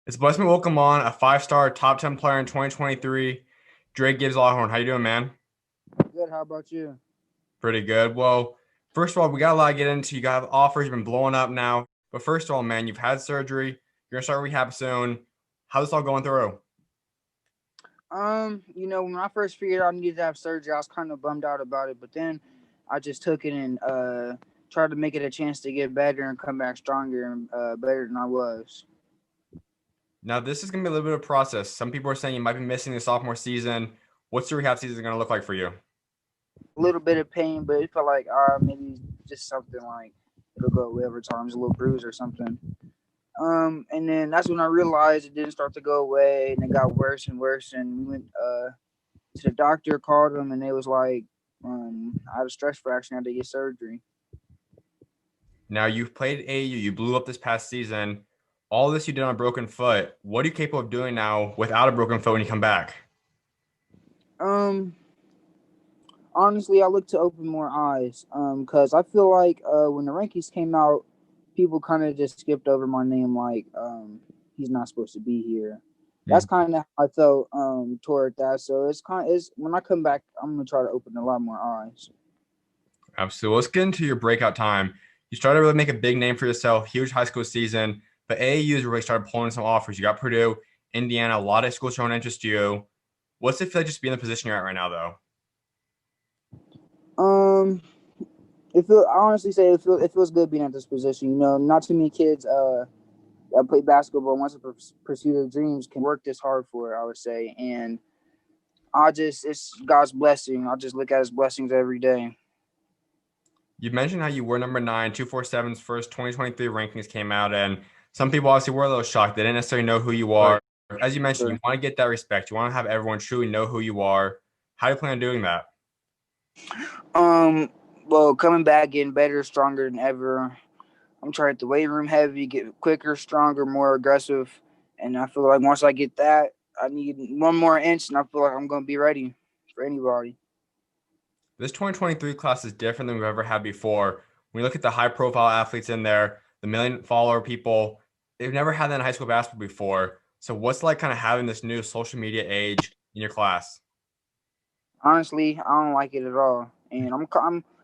It's blessed me to welcome on a five-star top 10 player in 2023, Gibbs-Lawhorn. How you doing, man? Good. How about you? Pretty good. Well, first of all, we got a lot to get into. You got offers, you've been blowing up now. But first of all, man, you've had surgery. You're gonna start rehab soon. How's this all going through? When I first figured out I needed to have surgery, I was kind of bummed out about it. But then I just took it and tried to make it a chance to get better and come back stronger and better than I was. Now, this is gonna be a little bit of a process. Some people are saying you might be missing the sophomore season. What's the rehab season gonna look like for you? A little bit of pain, but it felt like maybe just something like it'll go away over time, just a little bruise or something. And then that's when I realized it didn't start to go away, and it got worse and worse. And we went to the doctor, called them, and they was like, I had a stress fracture, I had to get surgery. Now, you've played AAU, you blew up this past season. All this you did on a broken foot. What are you capable of doing now without a broken foot when you come back? Um, Honestly, I look to open more eyes. Because I feel like when the rankings came out, people kind of just skipped over my name, like he's not supposed to be here. That's kind of how I felt toward that. So it's when I come back, I'm gonna try to open a lot more eyes. Absolutely. Let's get into your breakout time. You started to really make a big name for yourself, huge high school season, but AAU has really started pulling some offers. You got Purdue, Indiana, a lot of schools showing interest to you. What's it feel like just be in the position you're at right now, though? Um, I honestly say it feels good being at this position. Not too many kids that play basketball wants to pursue their dreams can work this hard for it. I would say, and it's God's blessing. I just look at His blessings every day. You mentioned how you were number nine, 247's first 2023 rankings came out, and some people obviously were a little shocked. They didn't necessarily know who you are. As you mentioned, you Sure. want to get that respect. You want to have everyone truly know who you are. How do you plan on doing that? Um, well, coming back, getting better, stronger than ever. I'm trying to weight room heavy, get quicker, stronger, more aggressive, and I feel like once I get that, I need one more inch, and I feel like I'm gonna be ready for anybody. This 2023 class is different than we've ever had before. When you look at the high profile athletes in there, the million follower people, they've never had that in high school basketball before. So what's it like kind of having this new social media age in your class? Honestly, I don't like it at all, and I'm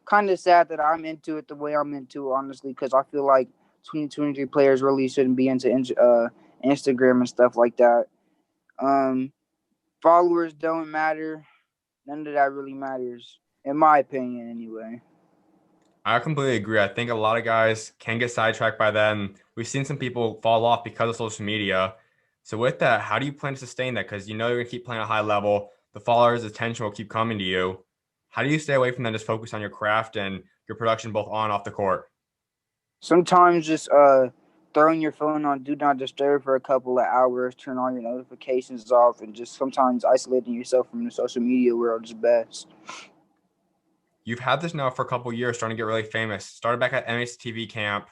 kind of sad that I'm into it the way I'm into it, honestly, because I feel like 2023 players really shouldn't be into Instagram and stuff like that. Um, Followers don't matter. None of that really matters, in my opinion, anyway. I completely agree. I think a lot of guys can get sidetracked by that, and we've seen some people fall off because of social media. So with that, how do you plan to sustain that? Because you know you're gonna keep playing at a high level. The followers' attention will keep coming to you. How do you stay away from that? Just focus on your craft and your production, both on and off the court. Sometimes just throwing your phone on do not disturb for a couple of hours, turn all your notifications off, and just sometimes isolating yourself from the social media world is best. You've had this now for a couple years, starting to get really famous. Started back at MHTV camp.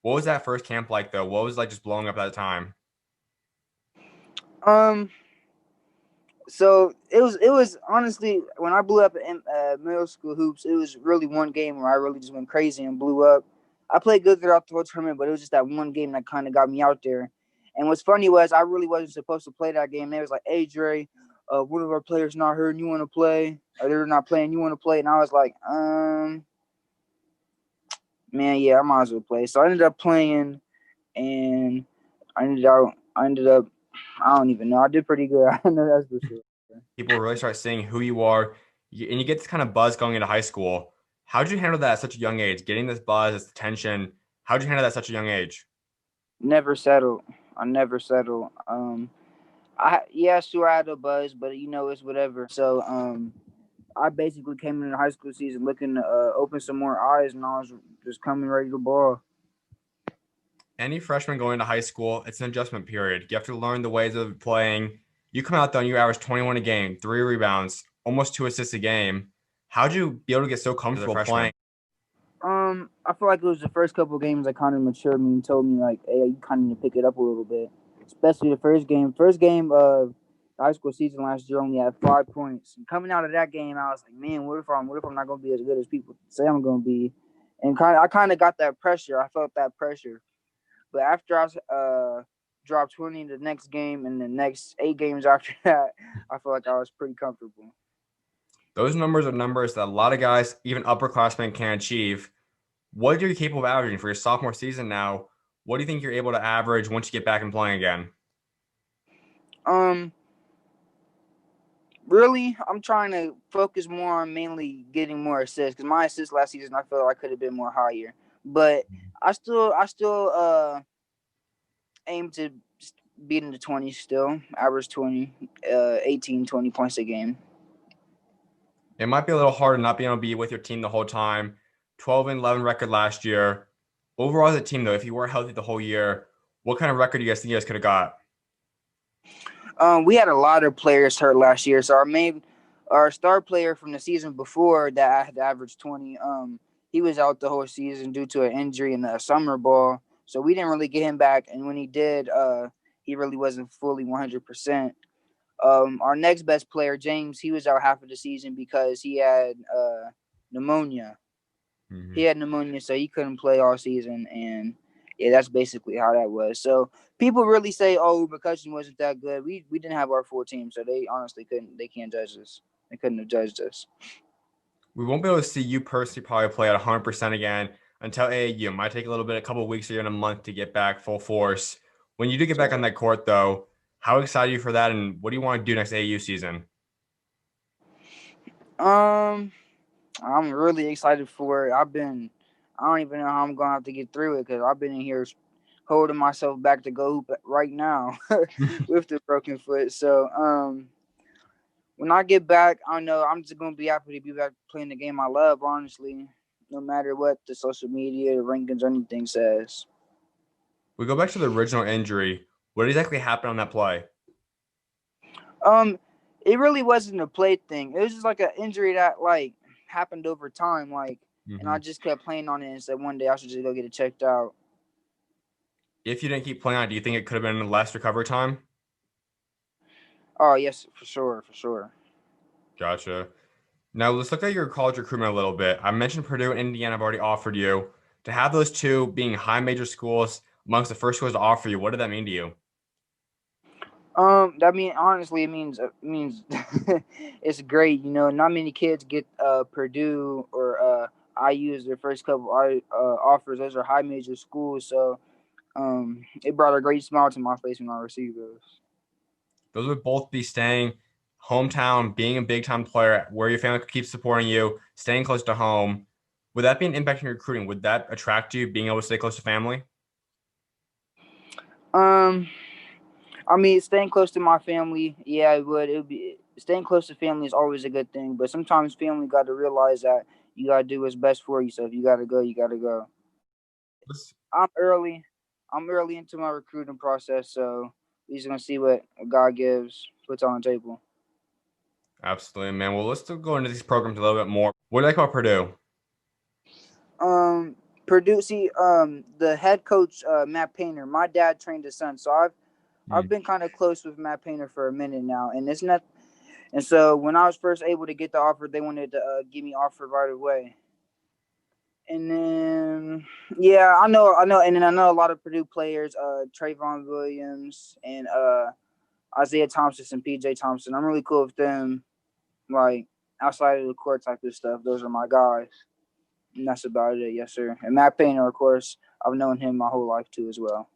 What was that first camp like, though? What was it like just blowing up at the time? Um, so it was honestly when I blew up in middle school hoops, it was really one game where I really just went crazy and blew up. I played good throughout the whole tournament, but it was just that one game that kind of got me out there. And what's funny was I really wasn't supposed to play that game. They was like, "Hey Dre, one of our players not hurt. You want to play? Or they're not playing. You want to play?" And I was like, man, yeah, I might as well play. So I ended up playing, and I ended up, I don't even know. I did pretty good. I know that's for sure. People really start seeing who you are, and you get this kind of buzz going into high school. How did you handle that at such a young age? Getting this buzz, this attention. How did you handle that at such a young age? Never settled. I never settled. I yeah, sure I had a buzz, but it's whatever. So I basically came into the high school season looking to open some more eyes, and I was just coming ready to ball. Any freshman going into high school, it's an adjustment period. You have to learn the ways of playing. You come out though, and you average 21 a game, 3 rebounds, almost 2 assists a game. How'd you be able to get so comfortable playing? I feel like it was the first couple of games that kind of matured me and told me like, hey, you kind of need to pick it up a little bit. Especially the first game. First game of the high school season last year only had 5 points. And coming out of that game, I was like, man, what if I'm not gonna be as good as people say I'm gonna be? And I kind of got that pressure. I felt that pressure. But after I dropped 20 the next game, and the next 8 games after that, I feel like I was pretty comfortable. Those numbers are numbers that a lot of guys, even upperclassmen, can achieve. What are you capable of averaging for your sophomore season now? What do you think you're able to average once you get back and playing again? Really, I'm trying to focus more on mainly getting more assists, because my assists last season I feel like I could have been more higher. But I still aim to be in the 20s still, average 20, 18, 20 points a game. It might be a little hard not being able to be with your team the whole time. 12-11 record last year. Overall as a team, though, if you were healthy the whole year, what kind of record do you guys think you guys could have got? We had a lot of players hurt last year, so our star player from the season before that had averaged 20. He was out the whole season due to an injury in the summer ball, so we didn't really get him back. And when he did, he really wasn't fully 100%. Our next best player, James, he was out half of the season because he had pneumonia. Mm-hmm. He had pneumonia, so he couldn't play all season, and yeah, that's basically how that was. So people really say, "Oh, McCutcheon wasn't that good." We didn't have our full team, so they honestly couldn't. They can't judge us. They couldn't have judged us. We won't be able to see you personally probably play at 100% again until AAU. It might take a couple of weeks or even a month to get back full force. When you do get back on that court, though, how excited are you for that, and what do you want to do next AAU season? I'm really excited for it. I don't even know how I'm gonna have to get through it, because I've been in here holding myself back to go hoop right now with the broken foot. So when I get back, I know I'm just gonna be happy to be back playing the game I love, honestly, no matter what the social media, the rankings, or anything says. We go back to the original injury. What exactly happened on that play? It really wasn't a play thing. It was just like an injury that like happened over time, and I just kept playing on it and said one day I should just go get it checked out. If you didn't keep playing on it, do you think it could have been less recovery time? Oh yes, for sure, for sure. Gotcha. Now let's look at your college recruitment a little bit. I mentioned Purdue and Indiana have already offered you. To have those two being high major schools amongst the first schools to offer you, what did that mean to you? Honestly, it means it's great. Not many kids get Purdue or IU as their first couple offers. Those are high major schools, so it brought a great smile to my face when I received those. Those would both be staying hometown, being a big time player where your family could keep supporting you, staying close to home. Would that be an impact in your recruiting? Would that attract you, being able to stay close to family? Um, Staying close to my family, yeah, it would. It would be staying close to family is always a good thing, but sometimes family got to realize that you got to do what's best for you. So if you got to go, you got to go. Let's- I'm early. I'm early into my recruiting process, so we're just gonna see what God gives, puts on the table. Absolutely, man. Well, let's still go into these programs a little bit more. What do you like about Purdue? Um, Purdue. See, the head coach, Matt Painter. My dad trained his son, so I've been kind of close with Matt Painter for a minute now, and it's not. And so when I was first able to get the offer, they wanted to give me offer right away. And then, yeah, and then I know a lot of Purdue players, Trayvon Williams and Isaiah Thompson and PJ Thompson. I'm really cool with them, like outside of the court type of stuff. Those are my guys. And that's about it, yes, sir. And Matt Painter, of course, I've known him my whole life too as well.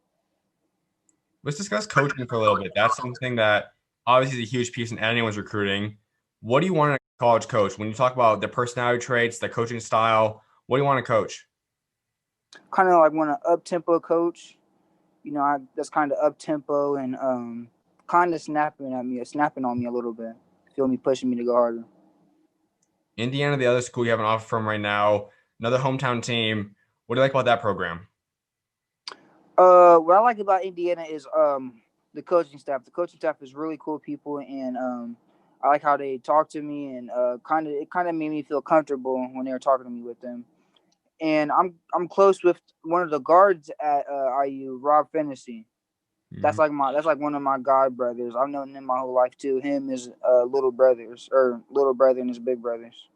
Let's discuss coaching for a little bit. That's something that obviously is a huge piece in anyone's recruiting. What do you want in a college coach? When you talk about their personality traits, their coaching style, what do you want to coach? Kind of like want an up tempo coach. That's kind of up tempo and kind of snapping on me a little bit. Feel me, pushing me to go harder. Indiana, the other school you have an offer from right now, another hometown team. What do you like about that program? What I like about Indiana is the coaching staff. The coaching staff is really cool people, and I like how they talk to me, and it kind of made me feel comfortable when they were talking to me with them. And I'm close with one of the guards at IU, Rob Fennessy. That's like one of my god brothers. I've known him my whole life too. Him is little brother and his big brothers.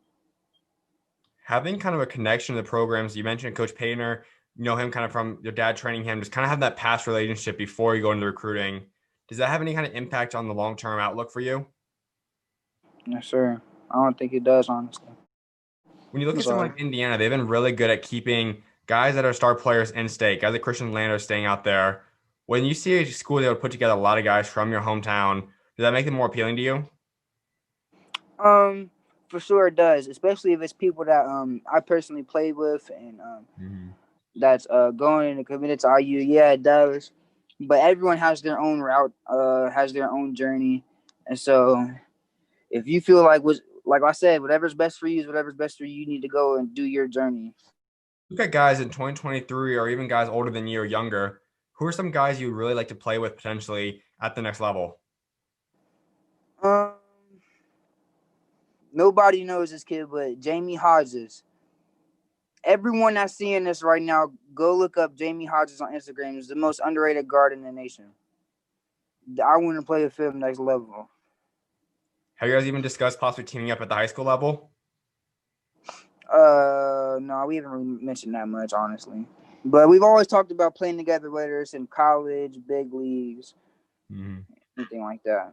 Having kind of a connection to the programs, you mentioned Coach Painter, you know him kind of from your dad training him, just kind of have that past relationship before you go into recruiting. Does that have any kind of impact on the long-term outlook for you? Yes, sir. I don't think it does, honestly. When you look I'm at someone sorry. like Indiana, they've been really good at keeping guys that are star players in state, guys like Christian Lander staying out there. When you see a school that would put together a lot of guys from your hometown, does that make them more appealing to you? Um, for sure it does, especially if it's people that I personally played with and Mhm. that's going and committed to IU. Yeah, it does. But everyone has their own route, has their own journey, and so if you feel like I said, whatever's best for you is whatever's best for you. You need to go and do your journey. Look at guys in 2023 or even guys older than you or younger. Who are some guys you would really like to play with potentially at the next level? Um, Nobody knows this kid, but Jamie Hodges. Everyone that's seeing this right now, go look up Jamie Hodges on Instagram. He's the most underrated guard in the nation. I want to play with him next level. Have you guys even discussed possibly teaming up at the high school level? No, we haven't really mentioned that much, honestly. But we've always talked about playing together, whether it's in college, big leagues, Mhm. anything like that.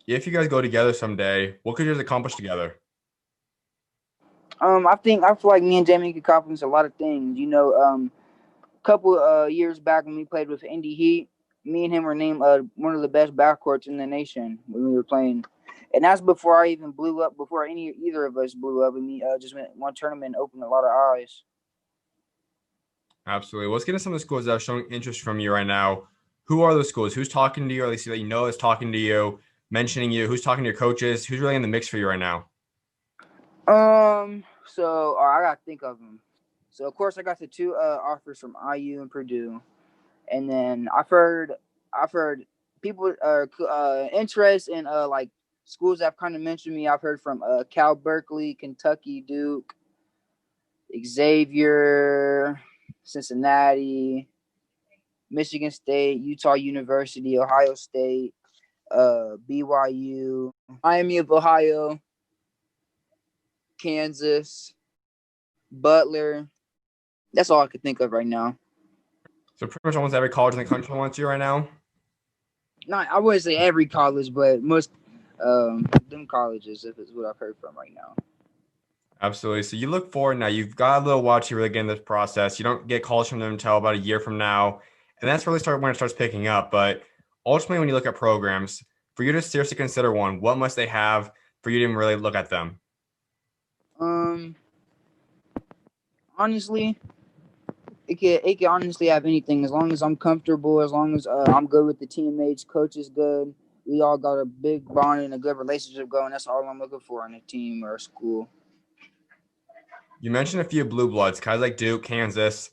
If you guys go together someday, what could you guys accomplish together? I feel like me and Jamie could accomplish a lot of things. A couple years back when we played with Indy Heat, me and him were named one of the best backcourts in the nation when we were playing, and that's before I even blew up. Before either of us blew up, and we just went one tournament and opened a lot of eyes. Absolutely. Let's get into some of the schools that are showing interest from you right now. Who are those schools? Who's talking to you, or at least that you know is talking to you, mentioning you? Who's talking to your coaches? Who's really in the mix for you right now? I gotta think of them. So of course I got the two offers from IU and Purdue, and then I've heard people interest in like schools that have kind of mentioned me. I've heard from Cal Berkeley, Kentucky, Duke, Xavier, Cincinnati, Michigan State, Utah University, Ohio State, BYU, Miami of Ohio, Kansas, Butler. That's all I could think of right now. So pretty much almost every college in the country wants you right now. Not I wouldn't say every college, but most them colleges, if it's what I've heard from right now. Absolutely. So you look forward now. You've got a little while to really get in this process. You don't get calls from them until about a year from now, and that's really start when it starts picking up. But ultimately, when you look at programs, for you to seriously consider one, what must they have for you to even really look at them? Um, Honestly, it can honestly have anything as long as I'm comfortable, as long as I'm good with the teammates, coach is good. We all got a big bond and a good relationship going. That's all I'm looking for in a team or a school. You mentioned a few blue bloods, guys like Duke, Kansas.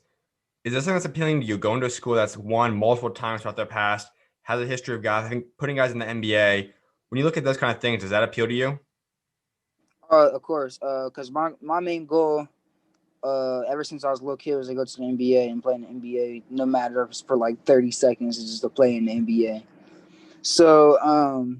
Is this something that's appealing to you? Going to a school that's won multiple times throughout their past, has a history of guys, I think putting guys in the NBA. When you look at those kind of things, does that appeal to you? Of course, because my main goal, ever since I was a little kid, was to go to the NBA and play in the NBA. No matter if it's for like 30 seconds, it's just to play in the NBA. So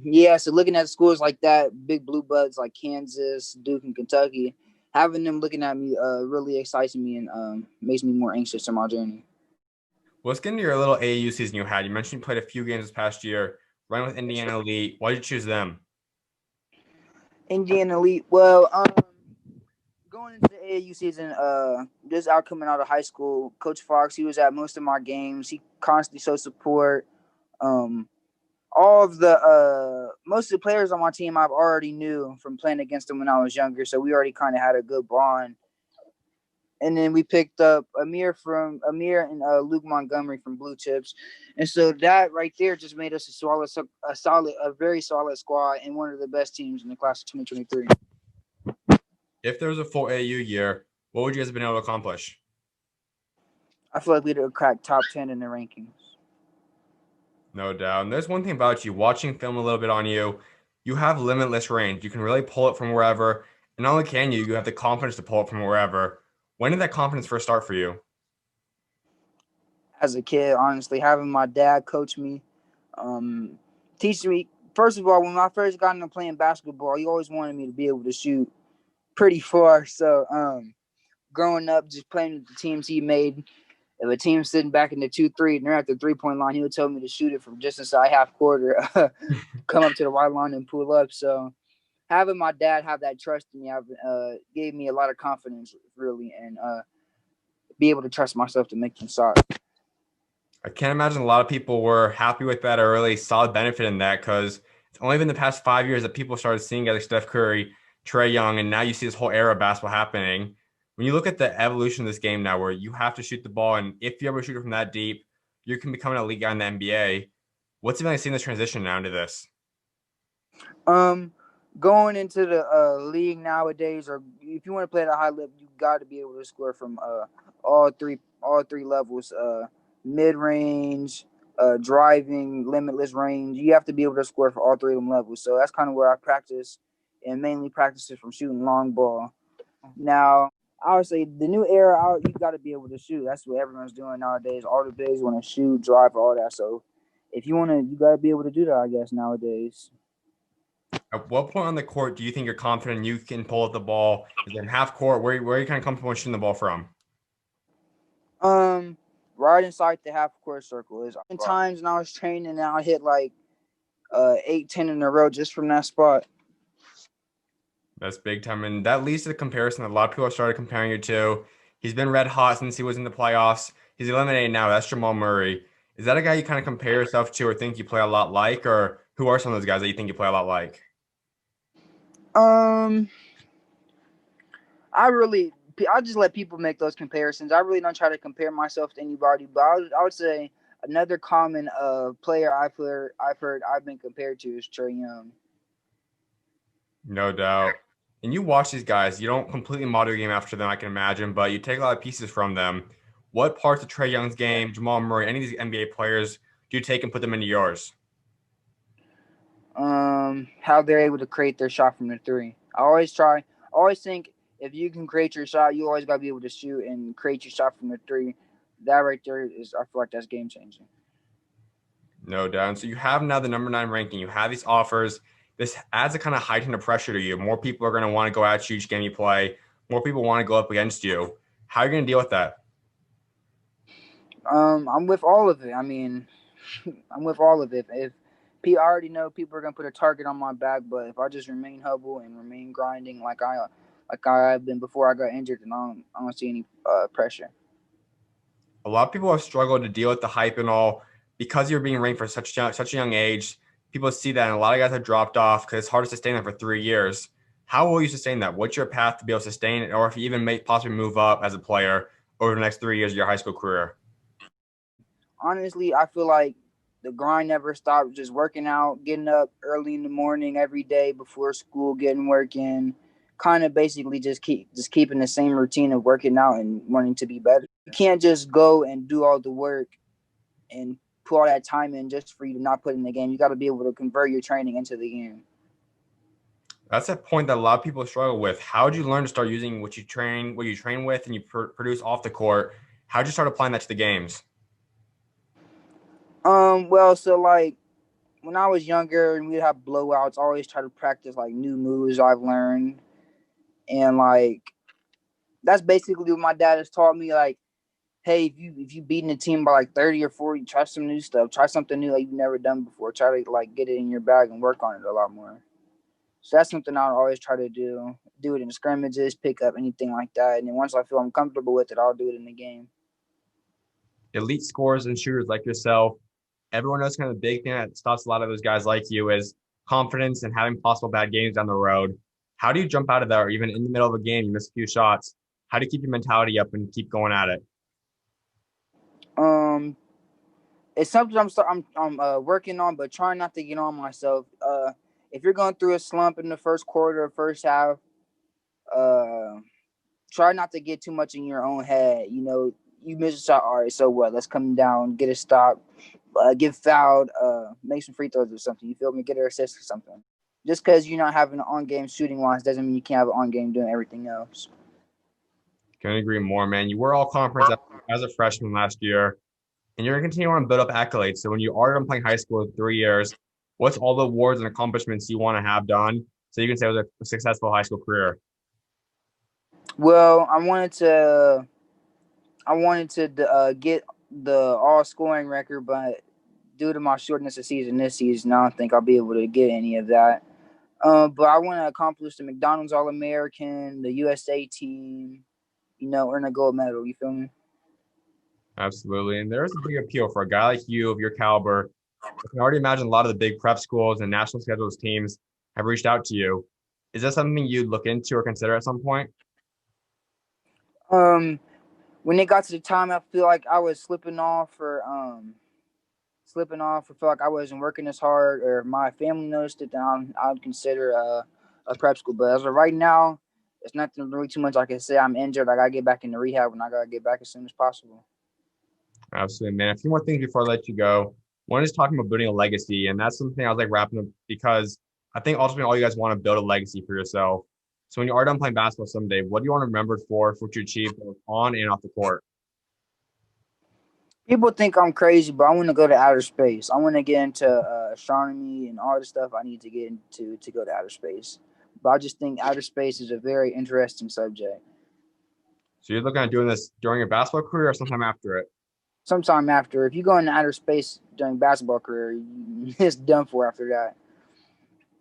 yeah, so looking at schools like that, big blue buds like Kansas, Duke, and Kentucky, having them looking at me really excites me and makes me more anxious in my journey. Well, let's get into your little AAU season you had. You mentioned you played a few games this past year, running with Indiana Elite. Why did you choose them? Indiana Elite. Well, going into the AAU season, just out coming out of high school, Coach Fox, he was at most of my games. He constantly showed support. Um, all of the most of the players on my team I've already knew from playing against them when I was younger, so we already kind of had a good bond. And then we picked up Amir and Luke Montgomery from Blue Chips, and so that right there just made us a very solid squad and one of the best teams in the class of 2023. If there was a full AAU year, what would you guys have been able to accomplish? I feel like we'd have cracked top 10 in the rankings. No doubt. And there's one thing about you, watching film a little bit on you, you have limitless range. You can really pull it from wherever. And not only can you, you have the confidence to pull it from wherever. When did that confidence first start for you? As a kid, honestly, having my dad coach me, um, teach me. First of all, when I first got into playing basketball, he always wanted me to be able to shoot pretty far. So growing up, just playing with the teams he made, if a team's sitting back in the 2-3 and they're at the 3-point line, he would tell me to shoot it from just inside half quarter, come up to the white line and pull up. So having my dad have that trust in me gave me a lot of confidence, really, and be able to trust myself to make some shots. I can't imagine a lot of people were happy with that or really saw the benefit in that, because it's only been the past 5 years that people started seeing guys like Steph Curry, Trae Young, and now you see this whole era of basketball happening. When you look at the evolution of this game now, where you have to shoot the ball, and if you ever shoot it from that deep, you can become an elite guy in the NBA. What's it like seeing this transition now into this? Going into the league nowadays, or if you want to play at a high level, you got to be able to score from all three levels: mid range, driving, limitless range. You have to be able to score for all three of them levels. So that's kind of where I practice, and mainly practices from shooting long ball. Now, I would say the new era, you got to be able to shoot. That's what everyone's doing nowadays. All the bigs want to shoot, drive, all that. So if you want to, you got to be able to do that, I guess, nowadays. At what point on the court do you think you're confident you can pull up the ball? Is it in half court? Where are you kind of comfortable shooting the ball from? Right inside the half court circle. Is in times when I was training and I hit like 8-10 in a row just from that spot. That's big time. And that leads to the comparison that a lot of people have started comparing you to. He's been red hot since he was in the playoffs. He's eliminated now. That's Jamal Murray. Is that a guy you kind of compare yourself to or think you play a lot like? Or who are some of those guys that you think you play a lot like? I just let people make those comparisons. I really don't try to compare myself to anybody, but I would say another common player I've been compared to is Trae Young. No doubt. And you watch these guys, you don't completely model your game after them, I can imagine, but you take a lot of pieces from them. What parts of Trae Young's game, Jamal Murray, any of these NBA players, do you take and put them into yours? How they're able to create their shot from the three. I always think if you can create your shot, you always got to be able to shoot and create your shot from the three. That right there I feel like that's game changing. No doubt. And so you have now the number 9 ranking. You have these offers. This adds a kind of heightened pressure to you. More people are going to want to go at you each game you play. More people want to go up against you. How are you going to deal with that? I'm with all of it. I mean, I'm with all of it. If I already know people are gonna put a target on my back, but if I just remain humble and remain grinding like I've been before I got injured, then I don't see any pressure. A lot of people have struggled to deal with the hype and all because you're being ranked for such a young age. People see that, and a lot of guys have dropped off because it's hard to sustain that for 3 years. How will you sustain that? What's your path to be able to sustain it, or if you even possibly move up as a player over the next 3 years of your high school career? Honestly, I feel like the grind never stops. Just working out, getting up early in the morning every day before school, getting working, kind of basically just keeping the same routine of working out and wanting to be better. You can't just go and do all the work and put all that time in just for you to not put in the game. You got to be able to convert your training into the game. That's a point that a lot of people struggle with. How did you learn to start using what you train with, and you produce off the court? How did you start applying that to the games? Well, so like when I was younger and we'd have blowouts, I always try to practice like new moves I've learned, and like that's basically what my dad has taught me. Like, hey, if you beating a team by like 30 or 40, try some new stuff, try something new like you've never done before. Try to like get it in your bag and work on it a lot more. So that's something I always try to do. Do it in scrimmages, pick up anything like that, and then once I feel I'm comfortable with it, I'll do it in the game. Elite scorers and shooters like yourself, everyone knows kind of the big thing that stops a lot of those guys like you is confidence and having possible bad games down the road. How do you jump out of that, or even in the middle of a game, you miss a few shots? How do you keep your mentality up and keep going at it? Um, it's something I'm working on, but trying not to get on myself. If you're going through a slump in the first quarter or first half, uh, try not to get too much in your own head. You know, you miss a shot. All right, so what? Let's come down, get a stop, get fouled, make some free throws or something. You feel me? Get an assist or something. Just because you're not having an on-game shooting wise doesn't mean you can't have an on-game doing everything else. Couldn't agree more, man. You were all conference as a freshman last year, and you're going to continue on to build up accolades. So when you are done playing high school in 3 years, what's all the awards and accomplishments you want to have done so you can say it was a successful high school career? Well, I wanted to get the all scoring record, but due to my shortness of season this season, I don't think I'll be able to get any of that. But I want to accomplish the McDonald's All American, the USA team, earn a gold medal. You feel me? Absolutely. And there's a big appeal for a guy like you of your caliber. I can already imagine a lot of the big prep schools and national schedules teams have reached out to you. Is that something you'd look into or consider at some point? Um, when it got to the time, I feel like I was slipping off, or feel like I wasn't working as hard, or my family noticed it, then I'd consider a prep school. But as of right now, it's nothing really too much I can say. I'm injured. I gotta get back into rehab, and I gotta get back as soon as possible. Absolutely, man. A few more things before I let you go. One is talking about building a legacy, and that's something I was like wrapping up because I think ultimately all you guys want to build a legacy for yourself. So when you are done playing basketball someday, what do you want to remember for what you achieved both on and off the court? People think I'm crazy, but I want to go to outer space. I want to get into astronomy and all the stuff I need to get into to go to outer space. But I just think outer space is a very interesting subject. So you're looking at doing this during your basketball career or sometime after it? Sometime after, if you go into outer space during basketball career, it's done for after that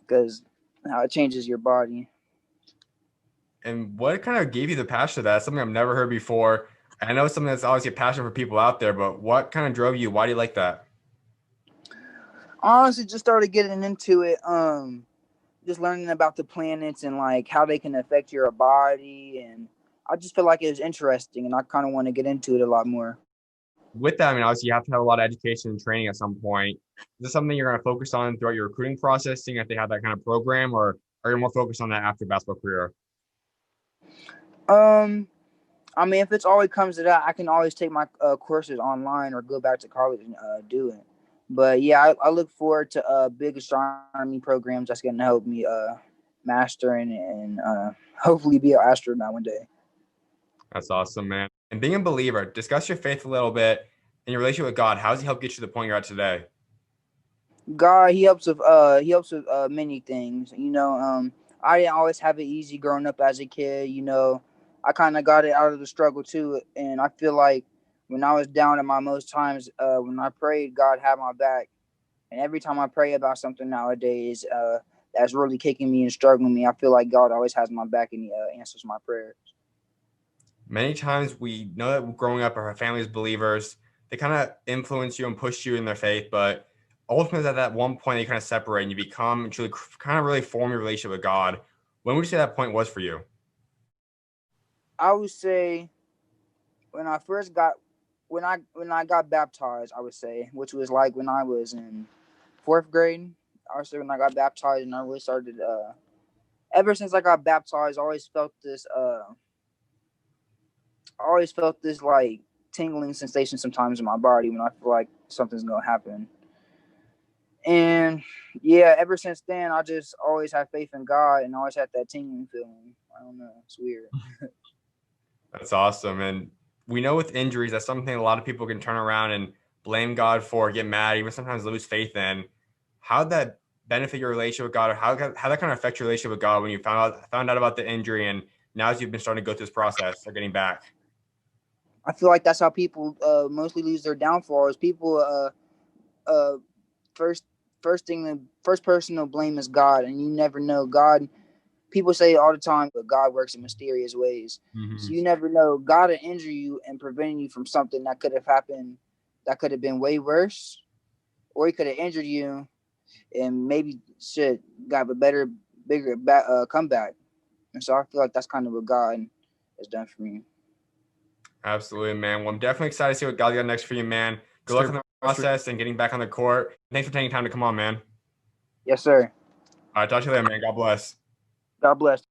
because how it changes your body. And what kind of gave you the passion to that? Something I've never heard before. I know it's something that's obviously a passion for people out there, but what kind of drove you? Why do you like that? Honestly, just started getting into it. Just learning about the planets and like how they can affect your body, and I just feel like it was interesting, and I kind of want to get into it a lot more. With that, I mean, obviously you have to have a lot of education and training at some point. Is this something you're going to focus on throughout your recruiting process, seeing if they have that kind of program, or are you more focused on that after basketball career? Um, I mean, if it's always comes to that, I can always take my courses online or go back to college and do it. But yeah, I look forward to big astronomy programs that's going to help me master and hopefully be an astronaut one day. That's awesome, man. And being a believer, discuss your faith a little bit and your relationship with God. How does he help get you to the point you're at today? God, he helps with many things. I didn't always have it easy growing up as a kid. I kind of got it out of the struggle too, and I feel like when I was down at my most times, when I prayed, God had my back. And every time I pray about something nowadays, that's really kicking me and struggling me, I feel like God always has my back and He answers my prayers. Many times we know that growing up, our families believers, they kind of influence you and push you in their faith, but ultimately at that one point, you kind of separate and you become truly kind of really form your relationship with God. When would you say that point was for you? I would say when I first got when I got baptized, I would say, which was like when I was in fourth grade. I would say when I got baptized, and I really started. Ever since I got baptized, I always felt this like tingling sensation sometimes in my body when I feel like something's gonna happen. And yeah, ever since then, I just always have faith in God and always had that tingling feeling. I don't know, it's weird. That's awesome. And we know with injuries, that's something a lot of people can turn around and blame God for, get mad, even sometimes lose faith in. How'd that benefit your relationship with God, or how that kind of affect your relationship with God when you found out about the injury and now as you've been starting to go through this process of getting back? I feel like that's how people mostly lose their downfalls. People uh first first person to blame is God, and you never know God. People say it all the time, but God works in mysterious ways. So Mhm. you never know. God will injure you and prevent you from something that could have happened, that could have been way worse, or He could have injured you and maybe shit got a better, bigger comeback. And so I feel like that's kind of what God has done for me. Absolutely, man. Well, I'm definitely excited to see what God's got next for you, man. Good luck in the process and getting back on the court. Thanks for taking time to come on, man. Yes, sir. All right, talk to you later, man. God bless. God bless.